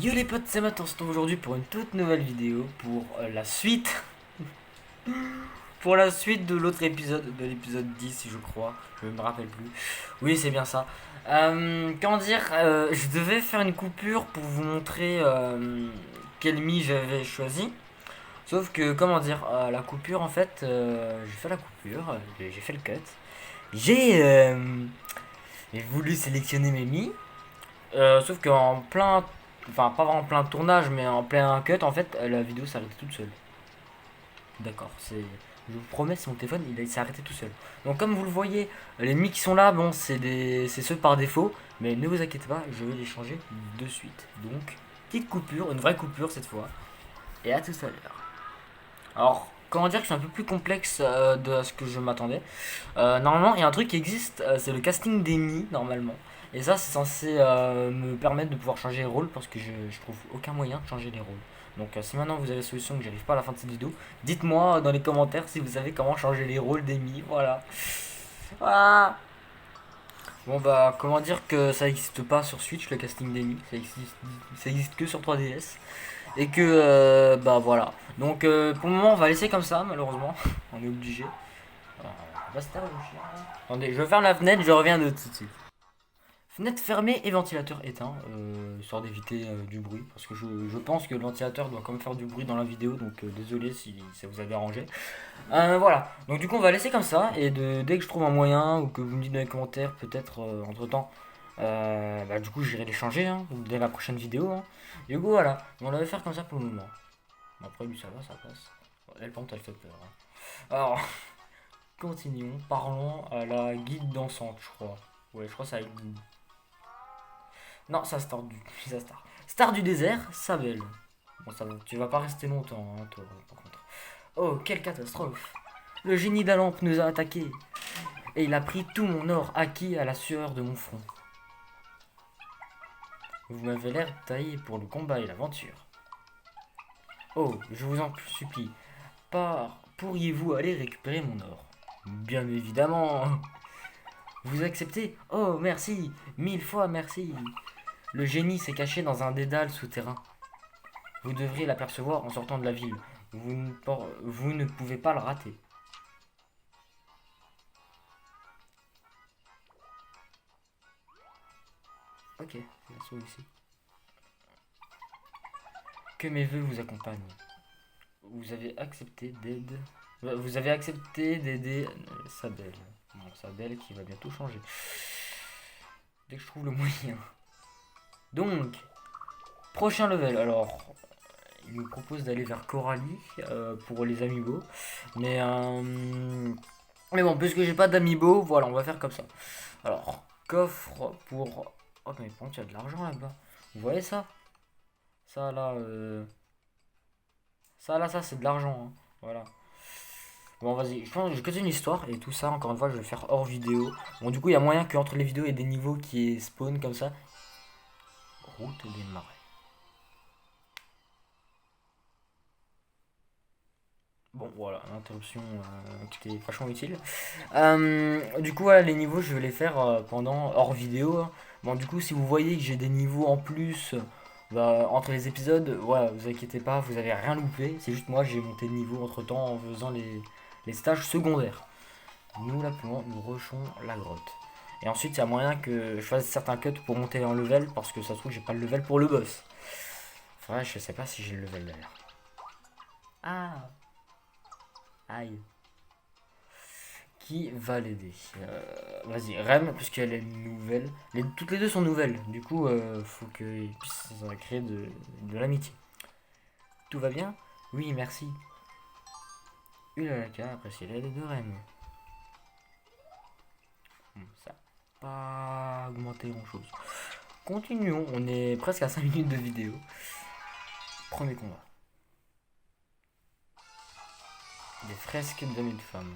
Yo les potes, c'est Matt, on se retrouve aujourd'hui pour une toute nouvelle vidéo pour la suite. Pour la suite de l'autre épisode, de l'épisode 10 je crois, je me rappelle plus. Oui c'est bien ça. Comment dire, je devais faire une coupure pour vous montrer quel mi j'avais choisi. Sauf que comment dire, la coupure en fait, j'ai fait la coupure, j'ai fait le cut. J'ai voulu sélectionner mes mi. Sauf qu'en plein, enfin pas vraiment plein tournage, mais en plein cut, en fait, la vidéo s'arrêtait toute seule. D'accord, je vous promets, c'est mon téléphone, il s'est arrêté tout seul. Donc comme vous le voyez, les mics qui sont là, bon, c'est ceux par défaut, mais ne vous inquiétez pas, je vais les changer de suite. Donc, petite coupure, une vraie coupure cette fois, et à tout à l'heure. Alors, comment dire que c'est un peu plus complexe de ce que je m'attendais. Normalement, il y a un truc qui existe, c'est le casting d'Emi, normalement. Et ça, c'est censé me permettre de pouvoir changer les rôles parce que je trouve aucun moyen de changer les rôles. Donc, si maintenant vous avez la solution que j'arrive pas à la fin de cette vidéo, dites-moi dans les commentaires si vous savez comment changer les rôles d'Emi. Voilà. Ah. Bon, bah, comment dire que ça n'existe pas sur Switch le casting d'Emi. Ça existe que sur 3DS. Et que, bah voilà. Donc, pour le moment, on va laisser comme ça, malheureusement. On est obligé. On va se taire le chien. Attendez, je ferme la fenêtre, je reviens de tout de suite. Fenêtre fermée et ventilateur éteint, histoire d'éviter du bruit. Parce que je pense que le ventilateur doit quand même faire du bruit dans la vidéo, donc désolé si ça vous a dérangé. Voilà, donc du coup on va laisser comme ça, et dès que je trouve un moyen, ou que vous me dites dans les commentaires, peut-être entre temps, bah, du coup j'irai les changer hein, dès la prochaine vidéo. Hein. Du coup voilà, on va faire comme ça pour le moment. Après lui ça va, ça passe. Elle pente, elle fait peur. Hein. Alors, continuons, parlons à la guide dansante, je crois. Ouais, je crois que c'est la guide. Non, ça Star du. Ça Star. Star du désert, Sabel. Bon, ça va, tu vas pas rester longtemps, hein, toi, par contre. Oh, quelle catastrophe! Le génie d'Alampe nous a attaqués, et il a pris tout mon or acquis à la sueur de mon front. Vous m'avez l'air taillé pour le combat et l'aventure. Oh, je vous en supplie, pourriez-vous aller récupérer mon or? Bien évidemment! Vous acceptez? Oh, merci! Mille fois merci! Le génie s'est caché dans un dédale souterrain. Vous devriez l'apercevoir en sortant de la ville. Vous ne pouvez pas le rater. Ok, c'est la celui-ci. Que mes voeux vous accompagnent. Vous avez accepté d'aide. Vous avez accepté d'aider Sabel. Bon, Sabel qui va bientôt changer. Dès que je trouve le moyen. Donc, prochain level. Alors, il nous propose d'aller vers Coralie pour les amiibo. Mais, mais bon, puisque j'ai pas d'amiibo, voilà, on va faire comme ça. Alors, coffre pour. Oh, mais par contre, il y a de l'argent là-bas. Vous voyez ça? Ça là, ça là, ça c'est de l'argent. Hein. Voilà. Bon, vas-y, je pense que je continue l'histoire et tout ça, encore une fois, je vais faire hors vidéo. Bon, du coup, il y a moyen qu'entre les vidéos, il y ait des niveaux qui spawn comme ça. Route des marais. Bon, voilà, l'interruption qui était vachement utile. Du coup, voilà, les niveaux, je vais les faire pendant hors vidéo. Hein. Bon, du coup, si vous voyez que j'ai des niveaux en plus bah, entre les épisodes, voilà, vous inquiétez pas, vous avez rien loupé. C'est juste moi, j'ai monté de niveau entre temps en faisant les stages secondaires. Nous, là, pour nous rushons la grotte. Et ensuite, il y a moyen que je fasse certains cuts pour monter en level parce que ça se trouve, j'ai pas le level pour le boss. Enfin, je sais pas si j'ai le level d'ailleurs. Ah, aïe. Qui va l'aider Vas-y, Rem, puisqu'elle est nouvelle. Toutes les deux sont nouvelles. Du coup, faut qu'ils puissent créer de l'amitié. Tout va bien? Oui, merci. Ulalaka, appréciez l'aide de Rem. Ça n'a pas augmenté grand chose. Continuons, on est presque à 5 minutes de vidéo. Premier combat. Des fresques d'hommes et de femmes.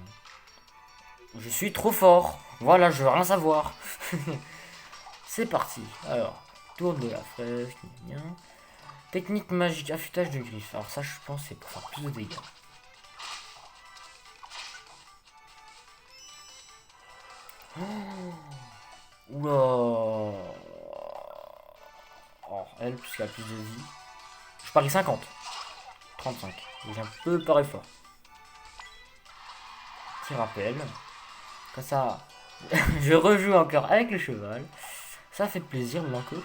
Je suis trop fort. Voilà, je veux rien savoir. C'est parti. Alors, tour de la fresque. Technique magique, affûtage de griffes. Alors ça, je pense, c'est pour faire plus de dégâts. Oh, oula. Oh, Elle, puisqu'elle a plus de vie. Je parie 50. 35. J'ai un peu pareil fort. Petit rappel. Comme ça, je rejoue encore avec le cheval. Ça fait plaisir, Blanco.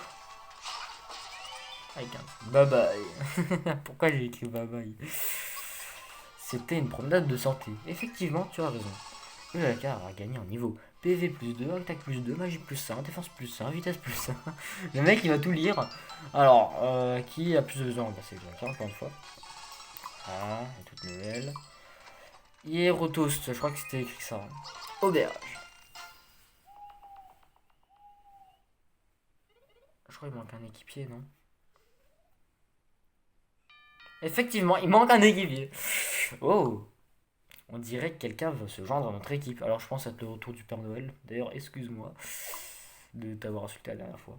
Avec un bye bye. Pourquoi j'ai écrit bye bye? C'était une promenade de santé. Effectivement, tu as raison. Le Dakar a gagné en niveau. PV plus 2, attaque plus 2, magie plus 1, défense plus 1, vitesse plus 1. Le mec il va tout lire. Alors, qui a plus de besoin? Bah, c'est Dakar, encore une fois. Ah, elle est toute nouvelle. Hierotoast, je crois que c'était écrit ça. Auberge. Je crois qu'il manque un équipier, non? Effectivement, il manque un équipier. Oh! On dirait que quelqu'un veut se joindre à notre équipe. Alors je pense être le retour du Père Noël. D'ailleurs, excuse-moi de t'avoir insulté la dernière fois.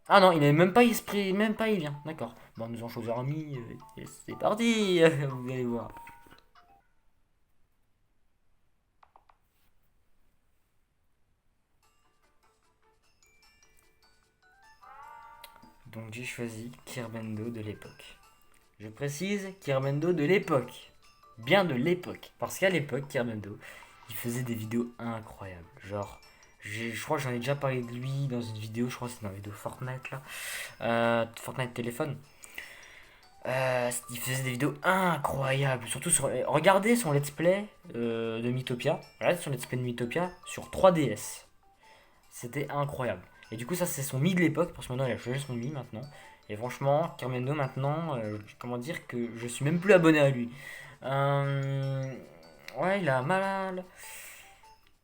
Ah non, il n'est même pas esprit, même pas il vient. D'accord. Bon, nous allons choisir un ami. Et c'est parti. Vous allez voir. Donc j'ai choisi Kirbendo de l'époque. Je précise Kirbendo de l'époque. Bien de l'époque. Parce qu'à l'époque, Kirbendo, il faisait des vidéos incroyables. Genre, je crois que j'en ai déjà parlé de lui dans une vidéo, je crois que c'est dans la vidéo Fortnite là. Fortnite téléphone. Il faisait des vidéos incroyables. Surtout sur. Regardez son let's play de Mythopia. Regardez son let's play de Mythopia sur 3DS. C'était incroyable. Et du coup, ça, c'est son Mi de l'époque. Parce que maintenant, il a changé son Mi maintenant. Et franchement, Kermendo, maintenant, comment dire que je suis même plus abonné à lui. Ouais, il a mal.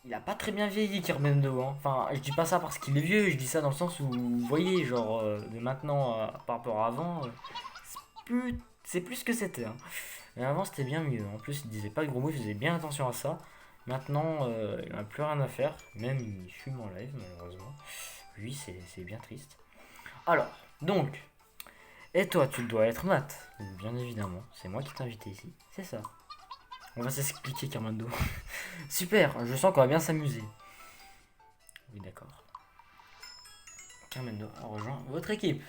Il a pas très bien vieilli, Kermendo. Hein. Enfin, je dis pas ça parce qu'il est vieux. Je dis ça dans le sens où, vous voyez, genre, de maintenant par rapport à avant, c'est plus ce que c'était. Hein. Mais avant, c'était bien mieux. En plus, il disait pas de gros mots, il faisait bien attention à ça. Maintenant, il n'a plus rien à faire. Même il fume en live, malheureusement. Lui, c'est bien triste. Alors, donc, et toi, tu dois être Matt. Bien évidemment, c'est moi qui t'ai invité ici. C'est ça. On va s'expliquer, Carmando. Super, je sens qu'on va bien s'amuser. Oui, d'accord. Carmando, on rejoint votre équipe.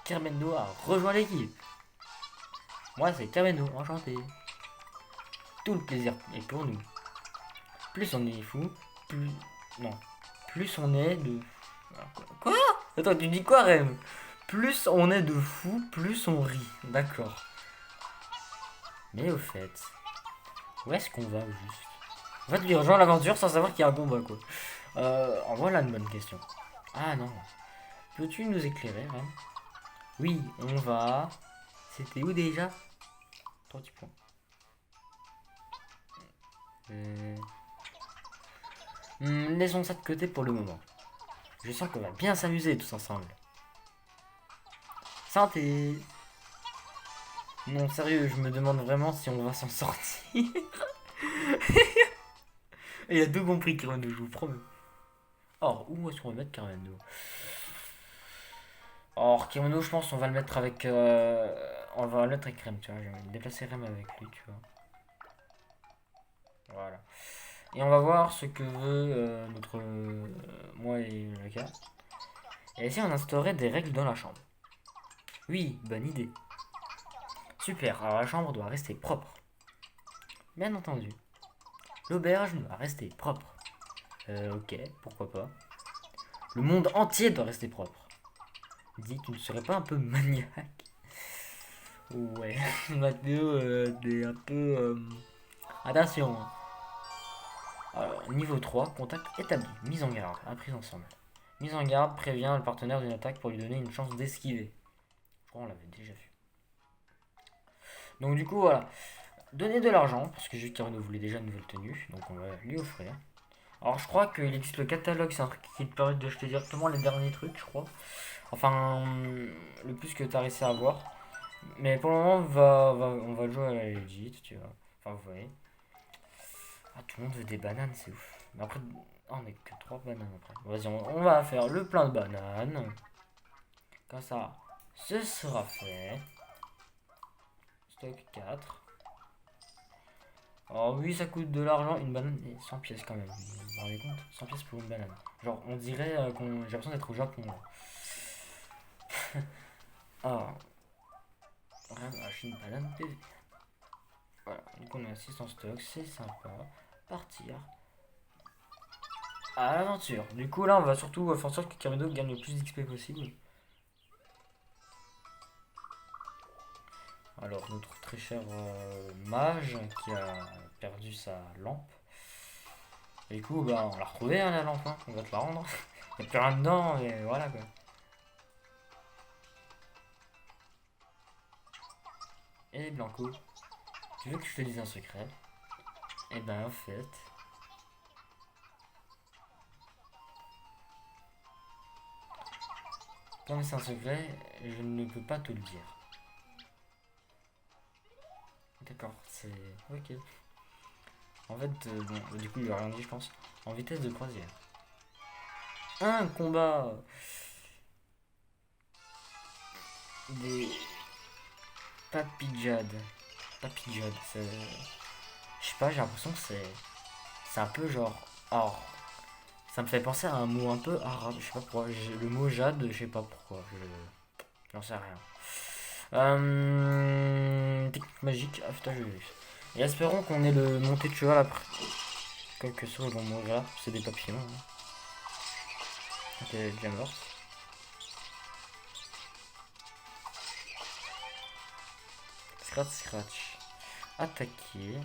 Carmendo a rejoint l'équipe. Moi, c'est Carmendo, enchanté. Tout le plaisir est pour nous. Plus on est fou, plus. Non. Plus on est de. Quoi? Attends, tu dis quoi, Rem? Plus on est de fou, plus on rit. D'accord. Mais au fait, où est-ce qu'on va au juste? En fait, lui rejoint l'aventure sans savoir qu'il y a un combat, quoi. Voilà une bonne question. Ah non. Peux-tu nous éclairer, Rem? Oui, on va. C'était où déjà? 3 petits points. Laissons ça de côté pour le moment. Je sens qu'on va bien s'amuser tous ensemble. Santé! Non, sérieux, je me demande vraiment si on va s'en sortir. Et il a tout compris, Kirando, je vous promets. Or, où est-ce qu'on va mettre Kirando? Or, Kirando, je pense qu'on va le mettre avec. On va le mettre avec Rem, tu vois. Je vais déplacer Rem avec lui, tu vois. Voilà. Et on va voir ce que veut notre. Moi et le gars. Et essayer d'instaurer des règles dans la chambre. Oui, bonne idée. Super, alors la chambre doit rester propre. Bien entendu. L'auberge doit rester propre. Ok, pourquoi pas. Le monde entier doit rester propre. Dis, tu ne serais pas un peu maniaque? Ouais, Mathéo, t'es un peu... Attention. Hein. Alors, niveau 3, contact établi. Mise en garde, apprise ensemble. Mise en garde prévient le partenaire d'une attaque pour lui donner une chance d'esquiver. Je crois qu'on l'avait déjà vu. Donc du coup, voilà. Donner de l'argent, parce que Jukarino voulait déjà une nouvelle tenue, donc on va lui offrir. Alors je crois qu'il existe le catalogue, c'est un truc qui te permet d'acheter directement les derniers trucs, je crois. Enfin, le plus que tu as réussi à avoir. Mais pour le moment, on va jouer à la legit, tu vois. Enfin, vous voyez. Ah, tout le monde veut des bananes, c'est ouf. Mais après, on est que 3 bananes après. Vas-y, on va faire le plein de bananes. Comme ça, ce sera fait. Stock 4. Oh oui, ça coûte de l'argent, une banane et 100 pièces quand même. Vous vous rendez compte? 100 pièces pour une banane. Genre, on dirait qu'on... J'ai l'impression d'être au Japon, là. Ah, vraiment, acheter une banane PV. Voilà, donc on a 6 en stock, c'est sympa. Partir à l'aventure. Du coup, là, on va surtout faire en sorte que Kamido gagne le plus d'XP possible. Alors, notre très cher mage qui a perdu sa lampe. Et du coup, bah, on l'a retrouvée, hein, la lampe, hein. On va te la rendre. Il n'y a plus rien dedans, mais voilà quoi. Et Blanco, tu veux que je te dise un secret? Eh ben, en fait, comme c'est un secret, je ne peux pas te le dire. D'accord, c'est. Ok. En fait, bon, du coup, il lui a rien dit, je pense. En vitesse de croisière. Un combat des papijades. Papijades, c'est. Je sais pas, j'ai l'impression que c'est. C'est un peu genre. Or. Ça me fait penser à un mot un peu arabe, je sais pas pourquoi. Le mot jade, je sais pas pourquoi. J'en sais rien. Technique magique, affûtage de luxe. Et espérons qu'on ait le monté de cheval après. Quelques souris vont mourir, c'est des papillons. Hein. Ok, elle est déjà morte. Scratch, scratch. Attaquer.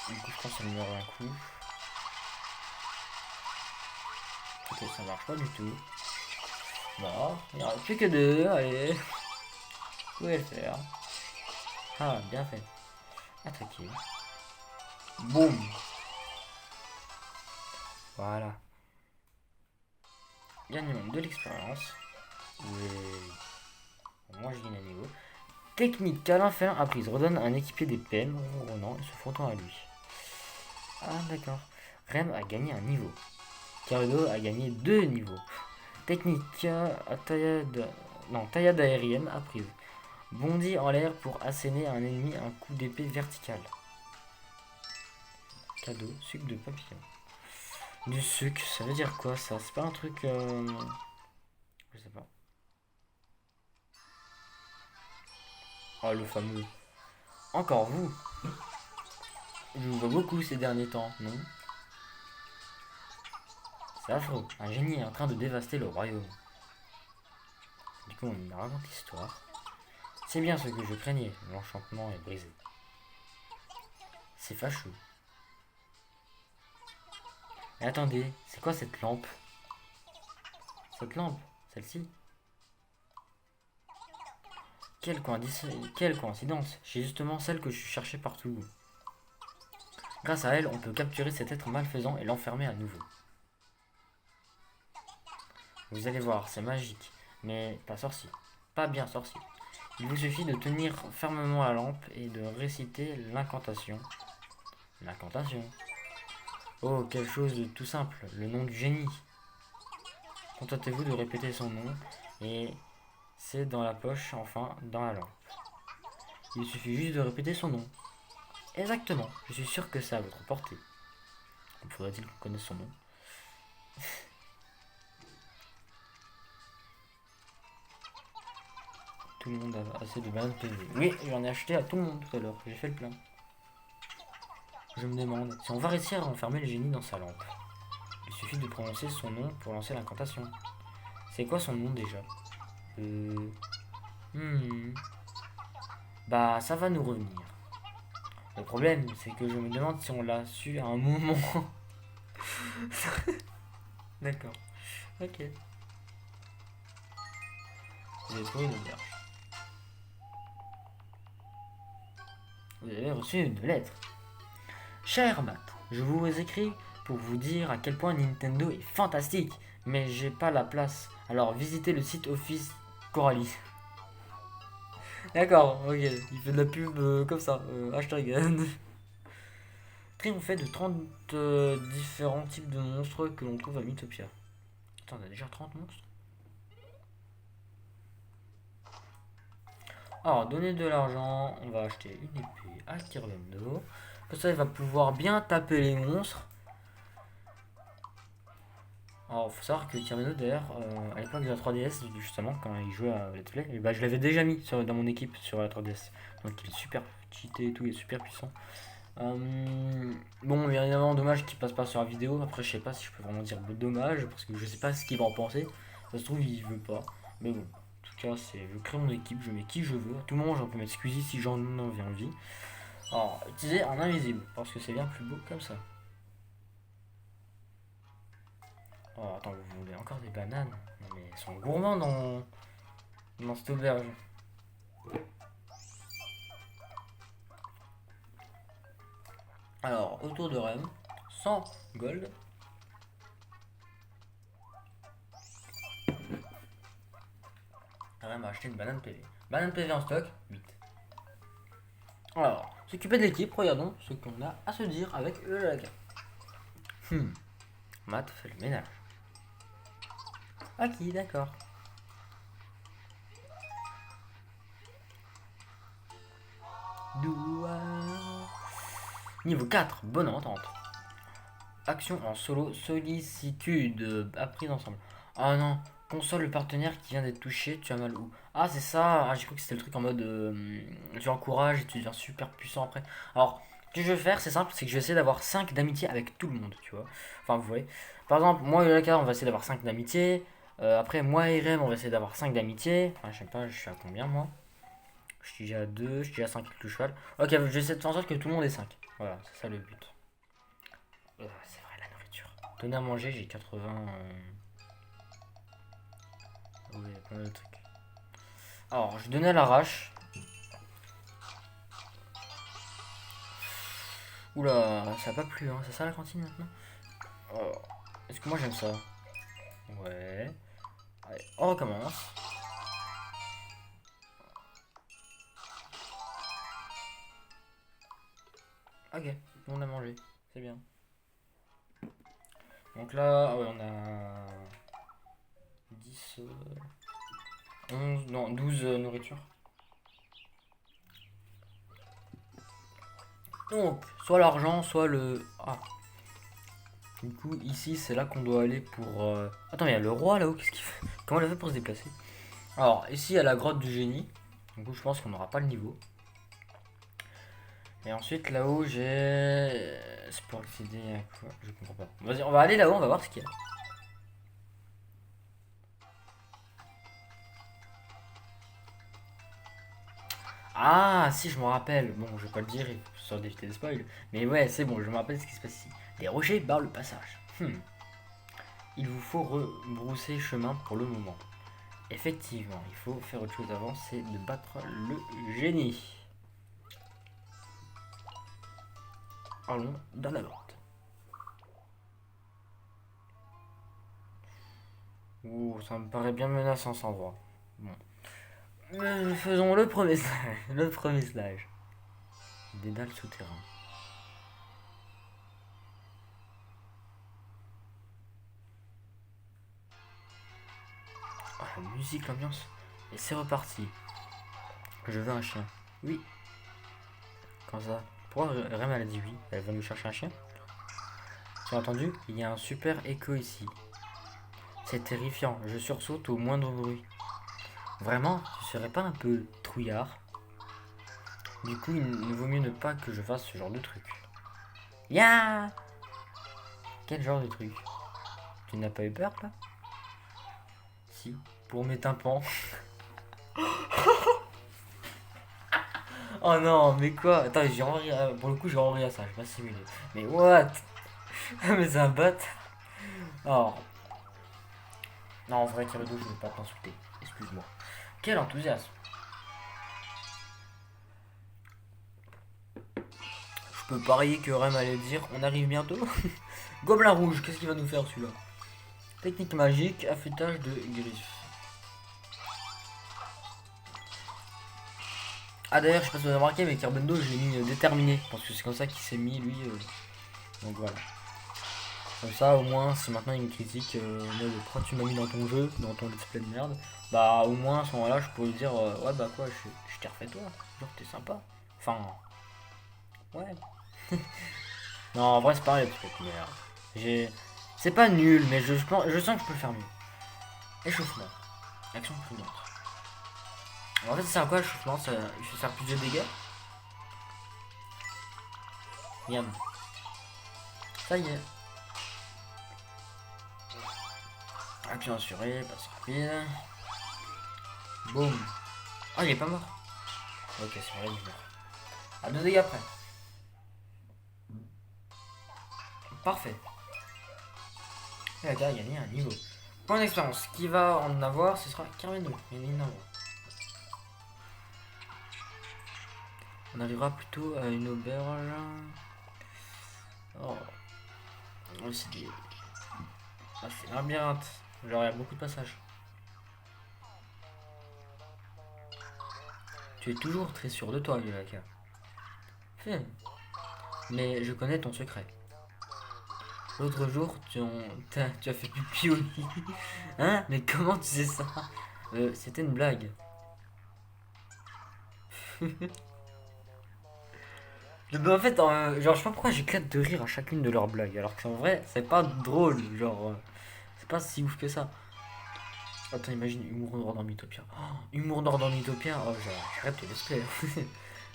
Du coup, je pense qu'elle meurt un coup. Ok, ça marche pas du tout. Bon, il n'y en reste plus que deux, allez. Vous pouvez le faire. Ah, bien fait. Attaquer. Boum. Voilà. Gagnons de l'expérience. Oui. Moi, je gagne à niveau. Technique câlin félin apprise. Redonne un équipier des peines, ronronnant et se frottant à lui. Ah, d'accord. Rem a gagné un niveau. Karudo a gagné 2 niveaux. Technique taillade... Non, taillade aérienne apprise. Bondit en l'air pour asséner à un ennemi un coup d'épée vertical. Cadeau, sucre de papillon. Du sucre, ça veut dire quoi ça? C'est pas un truc... Je sais pas. Oh, le fameux. Encore vous. Je vous vois beaucoup ces derniers temps, non? C'est affreux. Un génie est en train de dévaster le royaume. Du coup, on raconte l'histoire. C'est bien ce que je craignais. L'enchantement est brisé. C'est fâcheux. Mais attendez, c'est quoi cette lampe? Cette lampe? Celle-ci? Quelle coïncidence! J'ai justement celle que je cherchais partout. Grâce à elle, on peut capturer cet être malfaisant et l'enfermer à nouveau. Vous allez voir, c'est magique. Mais pas sorcier. Pas bien sorcier. Il vous suffit de tenir fermement la lampe et de réciter l'incantation. L'incantation. Oh, quelque chose de tout simple. Le nom du génie. Contentez-vous de répéter son nom et c'est dans la poche, enfin, dans la lampe. Il suffit juste de répéter son nom. Exactement. Je suis sûr que c'est à votre portée. Faudrait-il qu'on connaisse son nom? Tout le monde a assez de bananes PV. Oui, j'en ai acheté à tout le monde tout à l'heure. J'ai fait le plein. Je me demande si on va réussir à enfermer le génie dans sa lampe. Il suffit de prononcer son nom pour lancer l'incantation. C'est quoi son nom déjà? Euh... Hmm... Bah, ça va nous revenir. Le problème, c'est que je me demande si on l'a su à un moment. D'accord. Ok. J'ai trouvé une auberge. Vous avez reçu une lettre. Cher Matt, je vous écris pour vous dire à quel point Nintendo est fantastique, mais j'ai pas la place. Alors visitez le site Office Coralie. D'accord, ok, il fait de la pub comme ça, hashtag. Triomphé de 30 différents types de monstres que l'on trouve à Mythopia. Attends, on a déjà 30 monstres. Alors, donner de l'argent, on va acheter une épée à Kirvendo. Comme ça, il va pouvoir bien taper les monstres. Alors, faut savoir que Kirby d'ailleurs, à l'époque de la 3DS, justement, quand il jouait à Let's Play, et bah, je l'avais déjà mis dans mon équipe sur la 3DS. Donc, il est super cheaté et tout, il est super puissant. Bon, bien évidemment, dommage qu'il passe pas sur la vidéo. Après, je sais pas si je peux vraiment dire dommage, parce que je sais pas ce qu'il va en penser. Ça se trouve, il veut pas. Mais bon, en tout cas, je crée mon équipe, je mets qui je veux. À tout moment, j'en peux mettre Squeezie si j'en ai envie. Alors, utiliser en invisible, parce que c'est bien plus beau comme ça. Oh, attends, vous voulez encore des bananes? Non, mais ils sont gourmands dans cette auberge. Alors, autour de Rem, 100 gold. Rem a acheté une banane PV. Banane PV en stock, 8. Alors, s'occuper de l'équipe, regardons ce qu'on a à se dire avec le lac. Matt fait le ménage. Ok, d'accord. Niveau 4, bonne entente. Action en solo, sollicitude, apprise ensemble. Ah non, console le partenaire qui vient d'être touché, tu as mal où? Ah c'est ça, j'ai cru que c'était le truc en mode tu encourages et tu deviens super puissant après. Alors, ce que je vais faire, c'est simple, c'est que je vais essayer d'avoir 5 d'amitié avec tout le monde, tu vois. Enfin, vous voyez. Par exemple, moi et Laka, on va essayer d'avoir 5 d'amitié. Après, moi et Rem, on va essayer d'avoir 5 d'amitié. Enfin, je sais pas, je suis à combien moi? Je suis déjà à 2, je suis déjà à 5 avec le cheval. Ok, je vais essayer de faire en sorte que tout le monde ait 5. Voilà, c'est ça le but. C'est vrai, la nourriture. Donner à manger, j'ai 80. Oui, il y a plein de trucs. Alors, je donnais à l'arrache. Oula, ça a pas plu, hein. C'est ça la cantine maintenant? Oh, est-ce que moi j'aime ça? Ouais. Allez, on recommence. Ok, on a mangé. C'est bien. Donc là, ah ouais, on a 10, 11, non, 12 nourritures. Donc, soit l'argent, soit le... Ah. Du coup, ici, c'est là qu'on doit aller pour... Attends, il y a le roi là-haut, qu'est-ce qu'il fait? Comment il a fait pour se déplacer? Alors, ici, il y a la grotte du génie. Du coup, je pense qu'on n'aura pas le niveau. Et ensuite, là-haut, j'ai... C'est pour accéder à quoi? Je comprends pas. Vas-y, on va aller là-haut, on va voir ce qu'il y a. Ah, si, je me rappelle. Bon, je vais pas le dire, sans d'éviter des spoils. Mais ouais, c'est bon, je me rappelle ce qui se passe ici. Les rochers barrent le passage. Il vous faut rebrousser chemin pour le moment. Effectivement, il faut faire autre chose avant, c'est de battre le génie. Allons dans la grotte. Ouh, ça me paraît bien menaçant cet endroit. Bon. Faisons le premier slide. Le premier slide. Des dalles souterrains. Oh, la musique, l'ambiance. Et c'est reparti. Je veux un chien. Oui. Quand ça? Pourquoi Rem elle a dit oui? Elle va nous chercher un chien? Tu as entendu? Il y a un super écho ici. C'est terrifiant. Je sursaute au moindre bruit. Vraiment? Tu serais pas un peu trouillard? Du coup, il vaut mieux ne pas que je fasse ce genre de truc. Ya! Quel genre de truc? Tu n'as pas eu peur là? Si, pour mes tympans. Oh non, mais quoi? Attends, j'ai envie, pour le coup, j'ai envie à ça, je vais pas simuler. Mais what? Mais c'est un bot. Oh. Non, en vrai, Kirito, je ne vais pas t'insulter. Excuse-moi. Quel enthousiasme. Je peux parier que Rem allait dire on arrive bientôt. Gobelin rouge, qu'est-ce qu'il va nous faire celui-là? Technique magique, affûtage de griffes. Ah d'ailleurs, je sais pas si vous avez remarqué, mais Carbendo, je l'ai mis déterminé. Parce que c'est comme ça qu'il s'est mis, lui. Donc voilà. Comme ça, au moins, si maintenant il me critique, pourquoi tu m'as mis dans ton jeu, dans ton let's play de merde, bah au moins à ce moment-là, je pourrais lui dire, ouais, bah quoi, je t'ai refait toi. Genre, t'es sympa. Enfin, ouais. Non, en vrai, c'est pareil, le truc, mais j'ai. C'est pas nul, mais je sens que je peux le faire mieux. Échauffement. Action prudente. En fait, c'est à quoi l'échauffement? Il fait faire plus de dégâts. Miam. Ça y est. Action assurée, passe rapide. Boum. Ah, il est pas mort. Ok, c'est vrai, il est mort. À 2 dégâts après. Parfait. Et la gars a gagné un niveau. Point d'expérience. Qui va en avoir, ce sera Carmeno. On arrivera plutôt à une auberge. Oh. Oh, c'est des. Ah, c'est un labyrinthe. Genre, il y a beaucoup de passages. Tu es toujours très sûr de toi, Yulaka. Mais je connais ton secret. L'autre jour, tu as fait pipi au lit. Hein? Mais comment tu sais ça? C'était une blague. En fait, genre, je sais pas pourquoi j'éclate de rire à chacune de leurs blagues. Alors qu'en vrai, c'est pas drôle. Genre, c'est pas si ouf que ça. Attends, imagine humour noir dans Mythopia. Oh, humour noir dans Mythopia. Oh, j'arrête de l'esprit.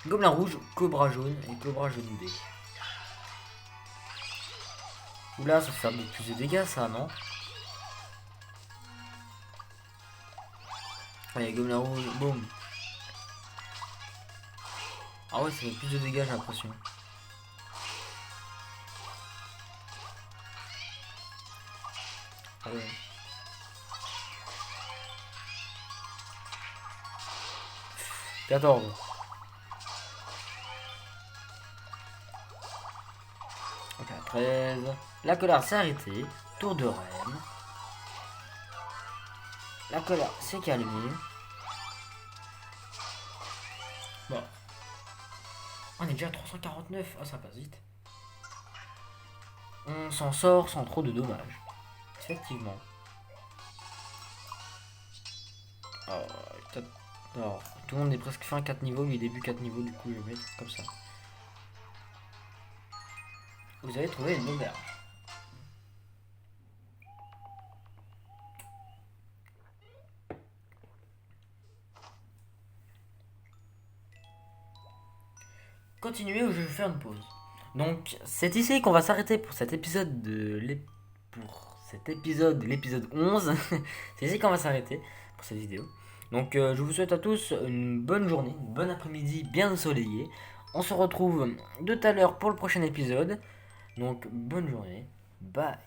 Gobelin rouge, cobra jaune et cobra jaune B. Oula, ça fait faire plus de dégâts, ça, non? Allez, gobelin rouge, boum. Ah ouais, ça fait plus de dégâts, j'ai l'impression. Ah ouais. Quatorze. Ok, 13. La colère s'est arrêtée. Tour de reine. La colère s'est calmée. Bon. On est déjà à 349. Ah, ça passe vite. On s'en sort sans trop de dommages. Effectivement. Alors, tout le monde est presque fin 4 niveaux, lui début 4 niveaux, du coup je vais mettre comme ça. Vous avez trouvé une auberge. Continuez ou je vais faire une pause. Donc c'est ici qu'on va s'arrêter pour cet épisode l'épisode 11. C'est ici qu'on va s'arrêter pour cette vidéo. Donc je vous souhaite à tous une bonne journée, une bonne après-midi bien ensoleillée. On se retrouve de tout à l'heure pour le prochain épisode. Donc bonne journée, bye.